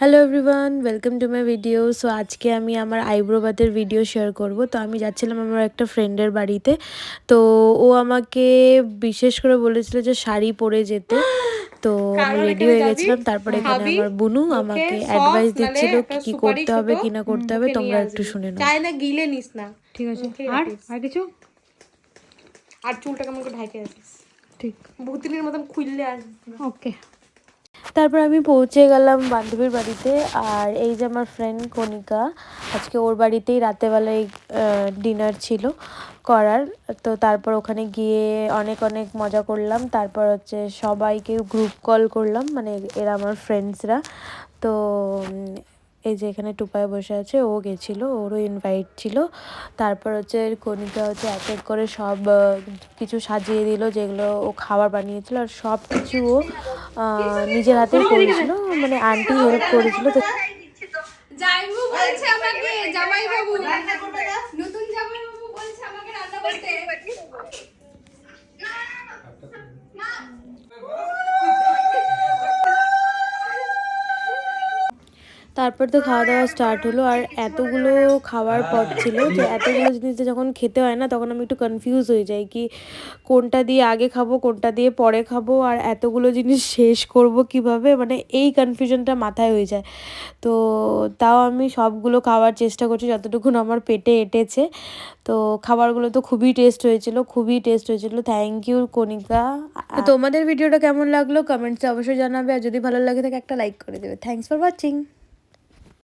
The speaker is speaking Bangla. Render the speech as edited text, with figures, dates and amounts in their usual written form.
Hello everyone, welcome to my video. So আজকে আমি আমার আইব্রো বাথের ভিডিও শেয়ার করব। তো আমি যাচ্ছিলাম আমার একটা ফ্রেন্ডের বাড়িতে। তো ও আমাকে বিশেষ করে বলেছিল যে শাড়ি পরে যেতে। তো আমি রেডি হয়ে গেছিলাম। তারপরে এখানে আমার বুনু আমাকে অ্যাডভাইস দিচ্ছিল কি কি করতে হবে কি না করতে হবে। তোমরা একটু শুনে নাও। চাই না গিলে নিস না, ঠিক আছে। আর কিছু? আর চুলটা কেমন করে ঢাকে আসিস, ঠিক, ভূতিনীর মতন খুললে আসিস। ওকে। তারপর আমি পৌঁছে গেলাম বান্ধবীর বাড়িতে। আর এই যে আমার ফ্রেন্ড কণিকা, আজকে ওর বাড়িতেই রাতেবেলায় ডিনার ছিল করার। তো তারপর ওখানে গিয়ে অনেক অনেক মজা করলাম। তারপর হচ্ছে সবাইকে গ্রুপ কল করলাম, মানে এরা আমার ফ্রেন্ডসরা। তো এই যে এখানে টুপায় বসে আছে, ও গেছিলো, ওরও ইনভাইট ছিল। তারপর হচ্ছে কণিকা হচ্ছে এক এক করে সব কিছু সাজিয়ে দিল, যেগুলো ও খাবার বানিয়েছিল। আর সব কিছু ও নিজের হাতেই করেছিল, মানে আন্টি হেল্প করেছিল। তো জামাইবাবু বলছে আমাকে, জামাইবাবু নতুন জামাইবাবু বলছে আমাকে রান্না করতে। তারপর তো খাওয়া দাওয়া স্টার্ট হলো। আর এতগুলো খাওয়ার পর ছিল যে এতগুলো জিনিস যখন খেতে হয় না, তখন আমি একটু কনফিউজ হয়ে যাই কি কোনটা দিয়ে আগে খাবো কোনটা দিয়ে পরে খাবো, আর এতগুলো জিনিস শেষ করব কিভাবে, মানে এই কনফিউশনটা মাথায় হয়ে যায়। তো তাও আমি সবগুলো খাওয়ার চেষ্টা করছি যতটুকুন আমার পেটে এঁটেছে। তো খাবারগুলো তো খুবই টেস্ট হয়েছিল, খুবই টেস্ট হয়েছিল। থ্যাংক ইউ কণিকা। তো তোমাদের ভিডিওটা কেমন লাগলো কমেন্টসে অবশ্যই জানাবে, আর যদি ভালো লাগে থাকে একটা লাইক করে দেবে। Thanks for watching.